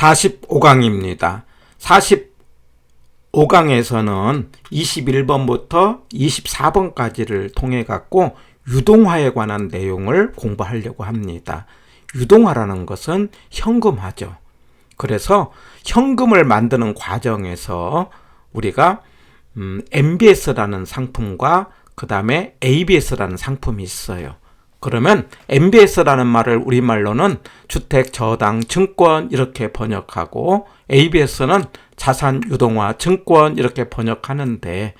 45강입니다. 45강에서는 21번부터 24번까지를 통해 갖고 유동화에 관한 내용을 공부하려고 합니다. 유동화라는 것은 현금화죠. 그래서 현금을 만드는 과정에서 우리가 MBS라는 상품과 그 다음에 ABS라는 상품이 있어요. 그러면 MBS라는 말을 우리말로는 주택, 저당, 증권 이렇게 번역하고 ABS는 자산, 유동화, 증권 이렇게 번역하는데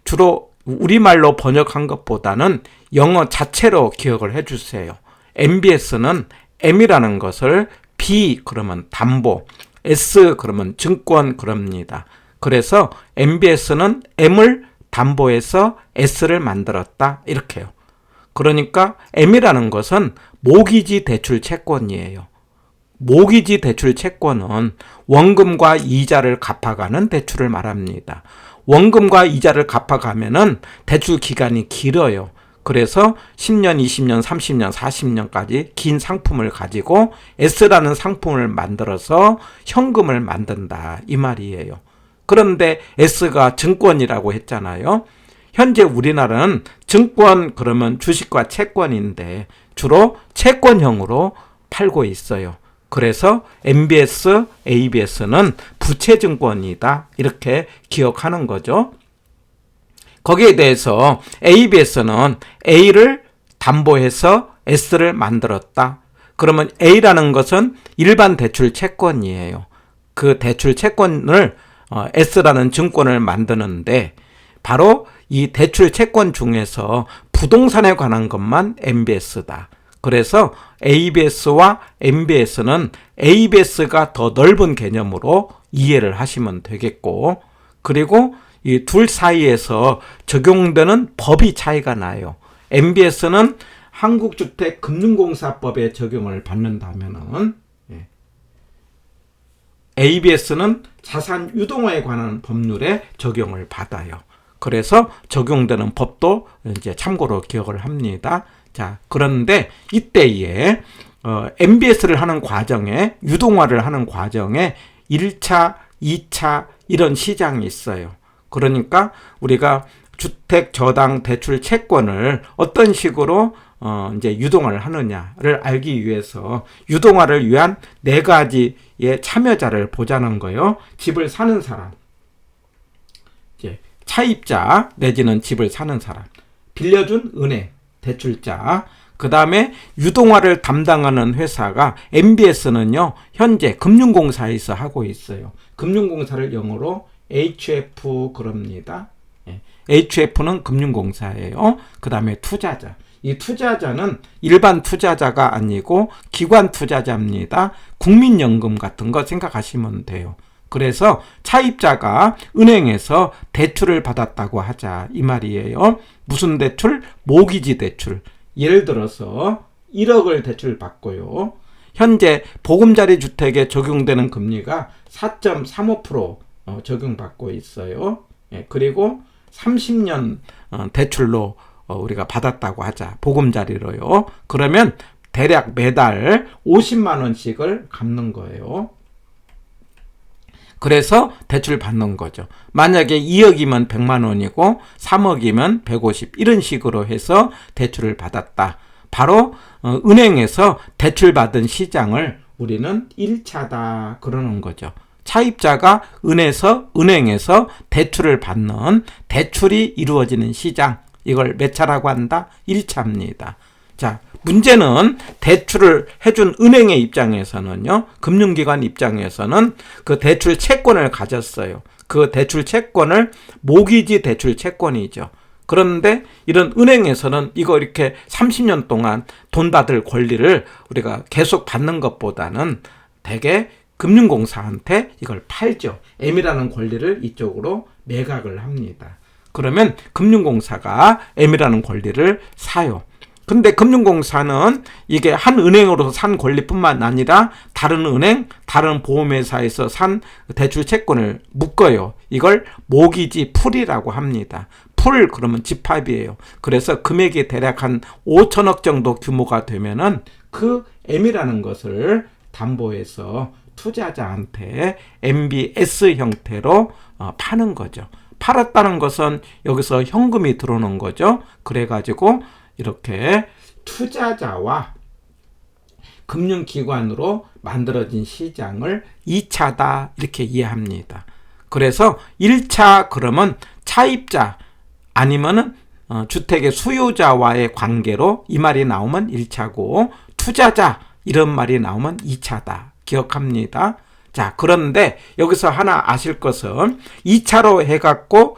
주로 우리말로 번역한 것보다는 영어 자체로 기억을 해주세요. MBS는 M이라는 것을 B 그러면 담보, S 그러면 증권 그럽니다. 그래서 MBS는 M을 담보해서 S를 만들었다 이렇게요. 그러니까 M이라는 것은 모기지 대출 채권이에요. 모기지 대출 채권은 원금과 이자를 갚아가는 대출을 말합니다. 원금과 이자를 갚아가면은 대출 기간이 길어요. 그래서 10년, 20년, 30년, 40년까지 긴 상품을 가지고 S라는 상품을 만들어서 현금을 만든다 이 말이에요. 그런데 S가 증권이라고 했잖아요. 현재 우리나라는 증권 그러면 주식과 채권인데 주로 채권형으로 팔고 있어요. 그래서 MBS, ABS는 부채증권이다 이렇게 기억하는 거죠. 거기에 대해서 ABS는 A를 담보해서 S를 만들었다. 그러면 A라는 것은 일반 대출 채권이에요. 그 대출 채권을 S라는 증권을 만드는데 바로 이 대출 채권 중에서 부동산에 관한 것만 MBS다. 그래서 ABS와 MBS는 ABS가 더 넓은 개념으로 이해를 하시면 되겠고, 그리고 이 둘 사이에서 적용되는 법이 차이가 나요. MBS는 한국주택금융공사법에 적용을 받는다면은 ABS는 자산 유동화에 관한 법률에 적용을 받아요. 그래서 적용되는 법도 이제 참고로 기억을 합니다. 자, 그런데 이때에 MBS를 하는 과정에 유동화를 하는 과정에 1차, 2차 이런 시장이 있어요. 그러니까 우리가 주택, 저당, 대출, 채권을 어떤 식으로 이제 유동화를 하느냐를 알기 위해서 유동화를 위한 4가지의 참여자를 보자는 거예요. 집을 사는 사람, 이제 차입자 내지는 집을 사는 사람, 빌려준 은행, 대출자, 그 다음에 유동화를 담당하는 회사가 MBS는요 현재 금융공사에서 하고 있어요. 금융공사를 영어로 HF 그럽니다. HF는 금융공사예요. 그 다음에 투자자, 이 투자자는 일반 투자자가 아니고 기관 투자자입니다. 국민연금 같은 거 생각하시면 돼요. 그래서 차입자가 은행에서 대출을 받았다고 하자 이 말이에요. 무슨 대출? 모기지 대출. 예를 들어서 1억을 대출 받고요. 현재 보금자리 주택에 적용되는 금리가 4.35% 적용받고 있어요. 그리고 30년 대출로 우리가 받았다고 하자. 보금자리로요. 그러면 대략 매달 50만 원씩을 갚는 거예요. 그래서 대출 받는 거죠. 만약에 2억이면 100만 원이고 3억이면 150 이런 식으로 해서 대출을 받았다. 바로 은행에서 대출받은 시장을 우리는 1차다 그러는 거죠. 차입자가 은행에서 대출을 받는 대출이 이루어지는 시장, 이걸 몇 차라고 한다? 1차입니다. 자, 문제는 대출을 해준 은행의 입장에서는요, 금융기관 입장에서는 그 대출 채권을 가졌어요. 그 대출 채권을 모기지 대출 채권이죠. 그런데 이런 은행에서는 이거 이렇게 30년 동안 돈 받을 권리를 우리가 계속 받는 것보다는 대개 금융공사한테 이걸 팔죠. M이라는 권리를 이쪽으로 매각을 합니다. 그러면 금융공사가 M이라는 권리를 사요. 근데 금융공사는 이게 한 은행으로 산 권리뿐만 아니라 다른 은행, 다른 보험회사에서 산 대출 채권을 묶어요. 이걸 모기지 풀이라고 합니다. 풀 그러면 집합이에요. 그래서 금액이 대략 한 5천억 정도 규모가 되면은 그 M이라는 것을 담보해서 투자자한테 MBS 형태로 파는 거죠. 팔았다는 것은 여기서 현금이 들어오는 거죠. 그래가지고 이렇게 투자자와 금융기관으로 만들어진 시장을 2차다 이렇게 이해합니다. 그래서 1차 그러면 차입자 아니면은 주택의 수요자와의 관계로 이 말이 나오면 1차고 투자자 이런 말이 나오면 2차다. 기억합니다. 자, 그런데 여기서 하나 아실 것은 2차로 해갖고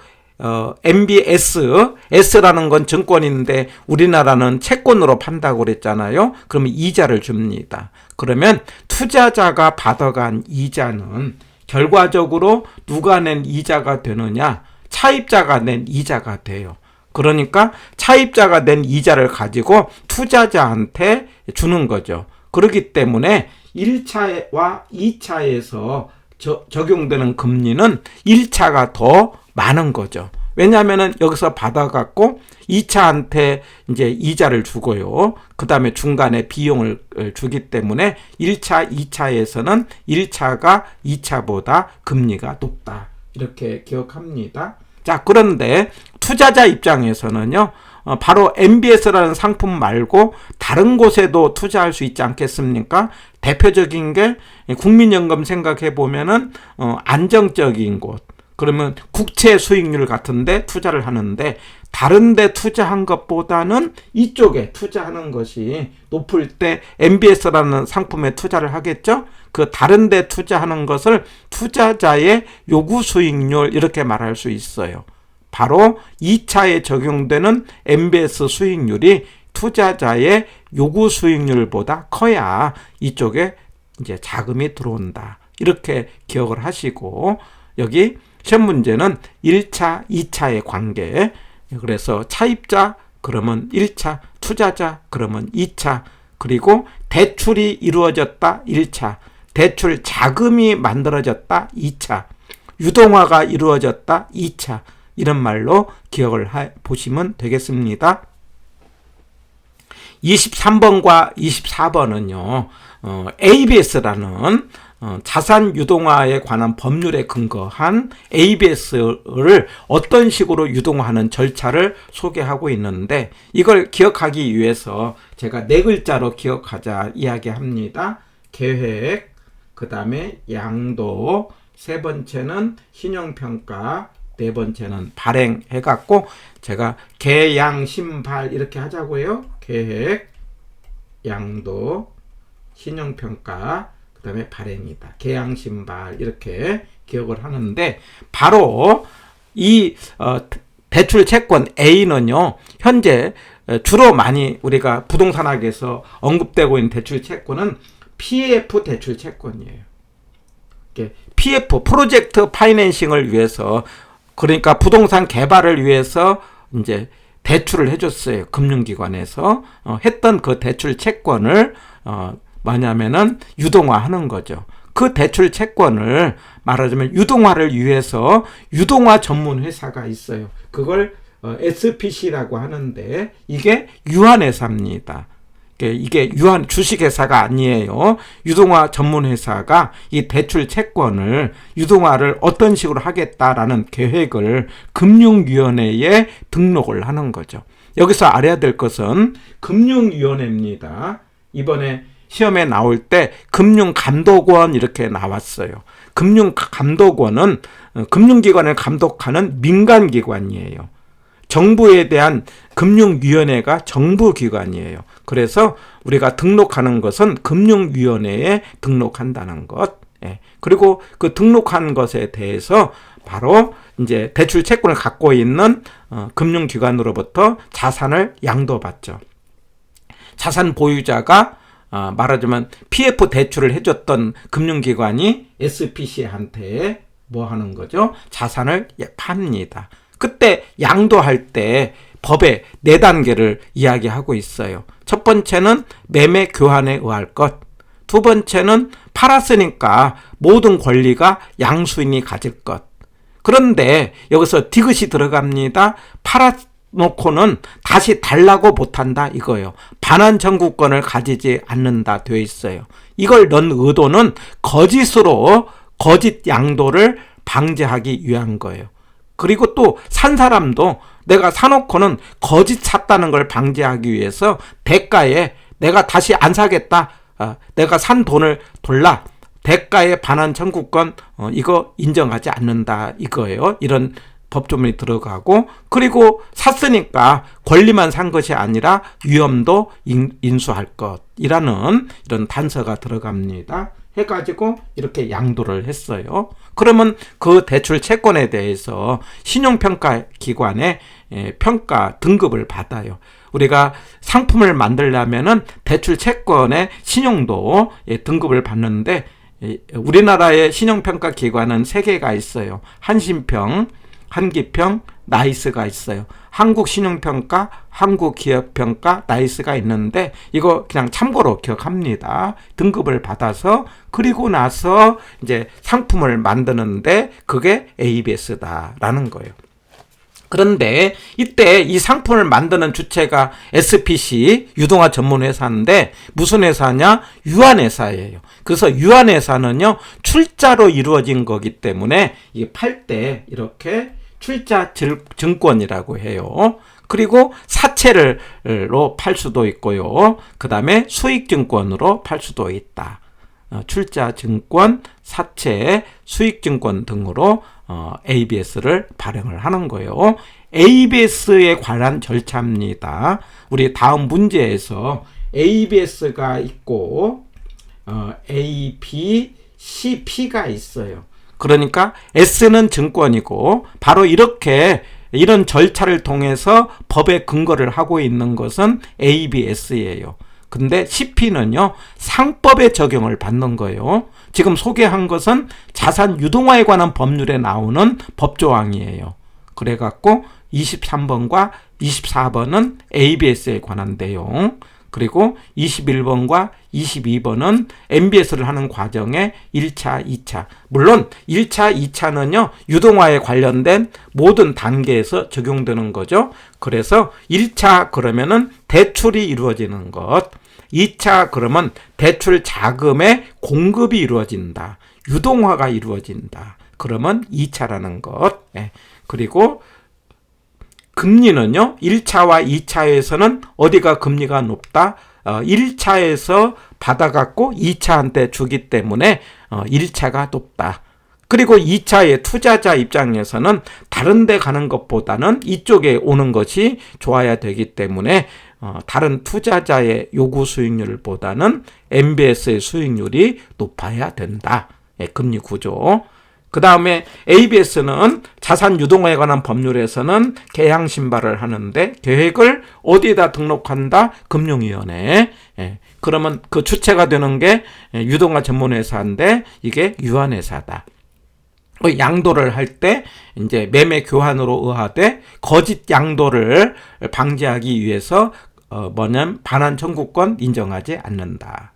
MBS, S라는 건 증권인데 우리나라는 채권으로 판다고 그랬잖아요. 그러면 이자를 줍니다. 그러면 투자자가 받아간 이자는 결과적으로 누가 낸 이자가 되느냐? 차입자가 낸 이자가 돼요. 그러니까 차입자가 낸 이자를 가지고 투자자한테 주는 거죠. 그렇기 때문에 1차와 2차에서 적용되는 금리는 1차가 더 많은 거죠. 왜냐하면은 여기서 받아갖고 2차한테 이제 이자를 주고요. 그 다음에 중간에 비용을 주기 때문에 1차, 2차에서는 1차가 2차보다 금리가 높다. 이렇게 기억합니다. 자, 그런데 투자자 입장에서는요, 바로 MBS라는 상품 말고 다른 곳에도 투자할 수 있지 않겠습니까? 대표적인 게 국민연금 생각해 보면은 안정적인 곳. 그러면 국채 수익률 같은데 투자를 하는데 다른 데 투자한 것보다는 이쪽에 투자하는 것이 높을 때 MBS라는 상품에 투자를 하겠죠? 그 다른 데 투자하는 것을 투자자의 요구 수익률 이렇게 말할 수 있어요. 바로 2차에 적용되는 MBS 수익률이 투자자의 요구 수익률보다 커야 이쪽에 이제 자금이 들어온다. 이렇게 기억을 하시고 여기 시험 문제는 1차, 2차의 관계. 그래서 차입자 그러면 1차, 투자자 그러면 2차, 그리고 대출이 이루어졌다 1차, 대출 자금이 만들어졌다 2차, 유동화가 이루어졌다 2차. 이런 말로 기억을 보시면 되겠습니다. 23번과 24번은요. ABS라는 자산 유동화에 관한 법률에 근거한 ABS를 어떤 식으로 유동화하는 절차를 소개하고 있는데 이걸 기억하기 위해서 제가 네 글자로 기억하자 이야기합니다. 계획, 그 다음에 양도, 세 번째는 신용평가, 네 번째는 발행 해갖고 제가 계양신발 이렇게 하자고요. 계획, 양도, 신용평가, 그 다음에 발행이다. 계양신발 이렇게 기억을 하는데 바로 이 대출 채권 A는요. 현재 주로 많이 우리가 부동산학에서 언급되고 있는 대출 채권은 PF 대출 채권이에요. PF, 프로젝트 파이낸싱을 위해서, 그러니까 부동산 개발을 위해서 이제 대출을 해줬어요. 금융기관에서 했던 그 대출 채권을 뭐냐면은 유동화하는 거죠. 그 대출 채권을 말하자면 유동화를 위해서 유동화 전문 회사가 있어요. 그걸 SPC라고 하는데 이게 유한회사입니다. 이게 유한 주식회사가 아니에요. 유동화 전문회사가 이 대출 채권을 유동화를 어떤 식으로 하겠다라는 계획을 금융위원회에 등록을 하는 거죠. 여기서 알아야 될 것은 금융위원회입니다. 이번에 시험에 나올 때 금융감독원 이렇게 나왔어요. 금융감독원은 금융기관을 감독하는 민간기관이에요. 정부에 대한 금융위원회가 정부기관이에요. 그래서 우리가 등록하는 것은 금융위원회에 등록한다는 것. 그리고 그 등록한 것에 대해서 바로 이제 대출 채권을 갖고 있는 금융기관으로부터 자산을 양도받죠. 자산 보유자가 말하자면 PF 대출을 해줬던 금융기관이 SPC한테 뭐 하는 거죠? 자산을 팝니다. 그때 양도할 때 법의 4단계를 이야기하고 있어요. 첫 번째는 매매 교환에 의할 것. 두 번째는 팔았으니까 모든 권리가 양수인이 가질 것. 그런데 여기서 디귿이 들어갑니다. 놓고는 다시 달라고 못한다 이거예요. 반환 청구권을 가지지 않는다 되어 있어요. 이걸 넣은 의도는 거짓으로 거짓 양도를 방지하기 위한 거예요. 그리고 또 산 사람도 내가 사놓고는 거짓 샀다는 걸 방지하기 위해서 대가에 내가 다시 안 사겠다. 내가 산 돈을 돌라. 대가의 반환 청구권 이거 인정하지 않는다 이거예요. 이런 법조문이 들어가고, 그리고 샀으니까 권리만 산 것이 아니라 위험도 인수할 것이라는 이런 단서가 들어갑니다. 해가지고 이렇게 양도를 했어요. 그러면 그 대출 채권에 대해서 신용평가기관의 평가 등급을 받아요. 우리가 상품을 만들려면은 대출 채권의 신용도 등급을 받는데, 우리나라의 신용평가기관은 3개가 있어요. 한신평, 한기평, 나이스가 있어요. 한국신용평가, 한국기업평가, 나이스가 있는데 이거 그냥 참고로 기억합니다. 등급을 받아서 그리고 나서 이제 상품을 만드는데 그게 ABS다라는 거예요. 그런데 이때 이 상품을 만드는 주체가 SPC, 유동화 전문회사인데 무슨 회사냐? 유한회사예요. 그래서 유한회사는요, 출자로 이루어진 거기 때문에 이게 팔 때 이렇게 출자 증권이라고 해요. 그리고 사채로 팔 수도 있고요. 그 다음에 수익증권으로 팔 수도 있다. 출자증권, 사채, 수익증권 등으로 ABS를 발행을 하는 거예요. ABS에 관한 절차입니다. 우리 다음 문제에서 ABS가 있고 A, B, C, P가 있어요. 그러니까 S는 증권이고, 바로 이런 절차를 통해서 법에 근거를 하고 있는 것은 ABS예요. 근데 CP는요, 상법에 적용을 받는 거예요. 지금 소개한 것은 자산 유동화에 관한 법률에 나오는 법조항이에요. 그래갖고 23번과 24번은 ABS에 관한 내용, 그리고 21번과 22번은 MBS를 하는 과정의 1차, 2차. 물론 1차, 2차는요, 유동화에 관련된 모든 단계에서 적용되는 거죠. 그래서 1차 그러면은 대출이 이루어지는 것, 2차 그러면 대출 자금의 공급이 이루어진다. 유동화가 이루어진다. 그러면 2차라는 것. 그리고 금리는요, 1차와 2차에서는 어디가 금리가 높다? 1차에서 받아갖고 2차한테 주기 때문에 1차가 높다. 그리고 2차의 투자자 입장에서는 다른 데 가는 것보다는 이쪽에 오는 것이 좋아야 되기 때문에 다른 투자자의 요구 수익률보다는 MBS의 수익률이 높아야 된다. 금리 구조. 그 다음에 ABS는 자산 유동화에 관한 법률에서는 계약 신발을 하는데 계획을 어디에다 등록한다? 금융위원회. 그러면 그 주체가 되는 게 유동화 전문회사인데 이게 유한회사다. 양도를 할 때 이제 매매 교환으로 의하되 거짓 양도를 방지하기 위해서 뭐냐면 반환 청구권 인정하지 않는다.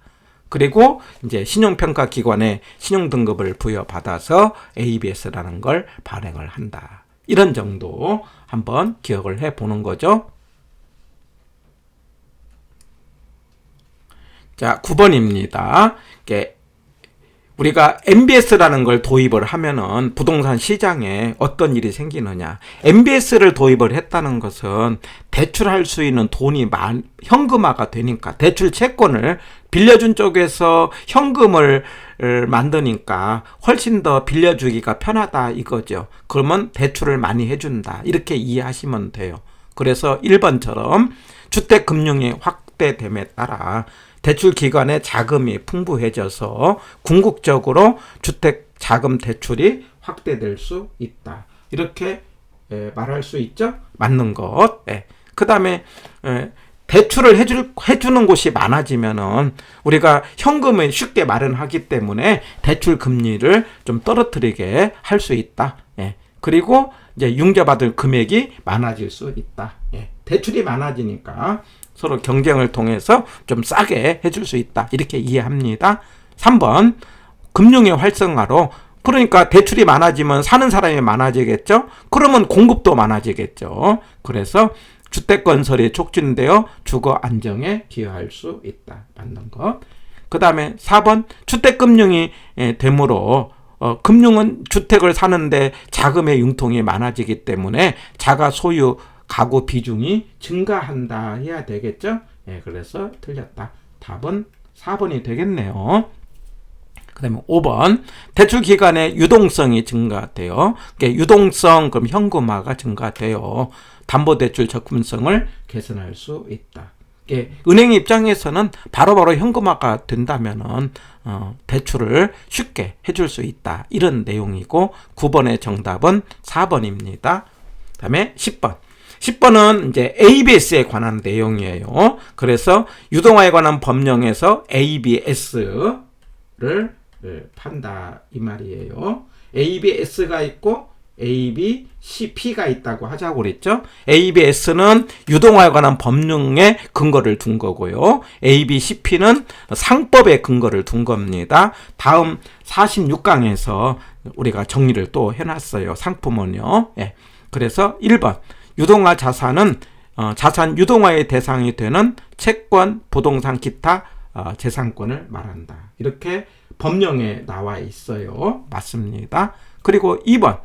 그리고 이제 신용평가기관에 신용등급을 부여받아서 ABS라는 걸 발행을 한다. 이런 정도 한번 기억을 해보는 거죠. 자, 9번입니다. 우리가 MBS라는 걸 도입을 하면은 부동산 시장에 어떤 일이 생기느냐. MBS를 도입을 했다는 것은 대출할 수 있는 돈이 현금화가 되니까, 대출 채권을 빌려준 쪽에서 현금을 만드니까 훨씬 더 빌려주기가 편하다 이거죠. 그러면 대출을 많이 해준다. 이렇게 이해하시면 돼요. 그래서 1번처럼 주택금융이 확대됨에 따라 대출기관의 자금이 풍부해져서 궁극적으로 주택자금 대출이 확대될 수 있다. 이렇게 말할 수 있죠? 맞는 것. 그 다음에 대출을 해주는 곳이 많아지면은 우리가 현금을 쉽게 마련하기 때문에 대출 금리를 좀 떨어뜨리게 할 수 있다. 그리고 이제 융자받을 금액이 많아질 수 있다. 대출이 많아지니까 서로 경쟁을 통해서 좀 싸게 해줄 수 있다. 이렇게 이해합니다. 3번, 금융의 활성화로 그러니까 대출이 많아지면 사는 사람이 많아지겠죠? 그러면 공급도 많아지겠죠. 그래서 주택 건설이 촉진되어 주거 안정에 기여할 수 있다. 맞는 것. 그 다음에 4번 주택금융이 되므로 금융은 주택을 사는데 자금의 융통이 많아지기 때문에 자가 소유 가구 비중이 증가한다 해야 되겠죠? 그래서 틀렸다. 답은 4번이 되겠네요. 그 다음에 5번 대출 기간의 유동성이 증가돼요. 유동성 그럼 현금화가 증가돼요. 담보대출 접근성을 개선할 수 있다. 은행 입장에서는 바로바로 현금화가 된다면은 대출을 쉽게 해줄 수 있다. 이런 내용이고 9번의 정답은 4번입니다. 그 다음에 10번. 10번은 이제 ABS에 관한 내용이에요. 그래서 유동화에 관한 법령에서 ABS를 판다 이 말이에요. ABS가 있고 ABCP가 있다고 하자고 그랬죠. ABS는 유동화에 관한 법령에 근거를 둔 거고요. ABCP는 상법에 근거를 둔 겁니다. 다음 46강에서 우리가 정리를 또 해놨어요. 상품은요. 그래서 1번 유동화 자산은 자산 유동화의 대상이 되는 채권, 부동산, 기타 재산권을 말한다. 이렇게 법령에 나와 있어요. 맞습니다. 그리고 2번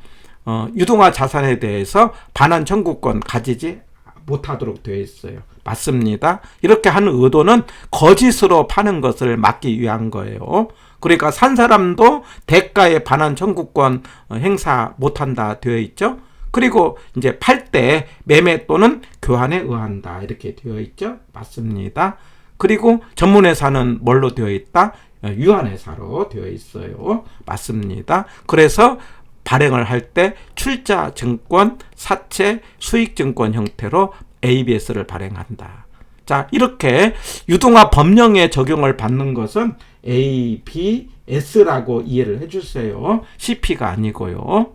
유동화 자산에 대해서 반환 청구권 가지지 못하도록 되어 있어요. 맞습니다. 이렇게 하는 의도는 거짓으로 파는 것을 막기 위한 거예요. 그러니까 산 사람도 대가의 반환 청구권 행사 못한다 되어 있죠. 그리고 이제 팔 때 매매 또는 교환에 의한다 이렇게 되어 있죠. 맞습니다. 그리고 전문회사는 뭘로 되어 있다? 유한회사로 되어 있어요. 맞습니다. 그래서 발행을 할 때 출자증권, 사채, 수익증권 형태로 ABS를 발행한다. 자, 이렇게 유동화 법령에 적용을 받는 것은 ABS라고 이해를 해주세요. CP가 아니고요.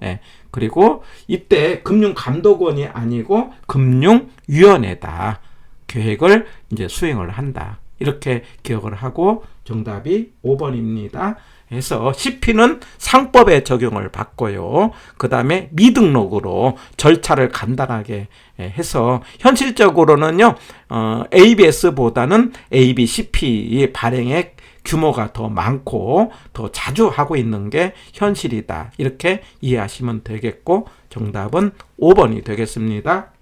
그리고 이때 금융감독원이 아니고 금융위원회다. 계획을 이제 수행을 한다. 이렇게 기억을 하고 정답이 5번입니다. 해서 CP는 상법에 적용을 받고요. 그 다음에 미등록으로 절차를 간단하게 해서 현실적으로는요, ABS보다는 ABCP 발행액 규모가 더 많고 더 자주 하고 있는 게 현실이다. 이렇게 이해하시면 되겠고 정답은 5번이 되겠습니다.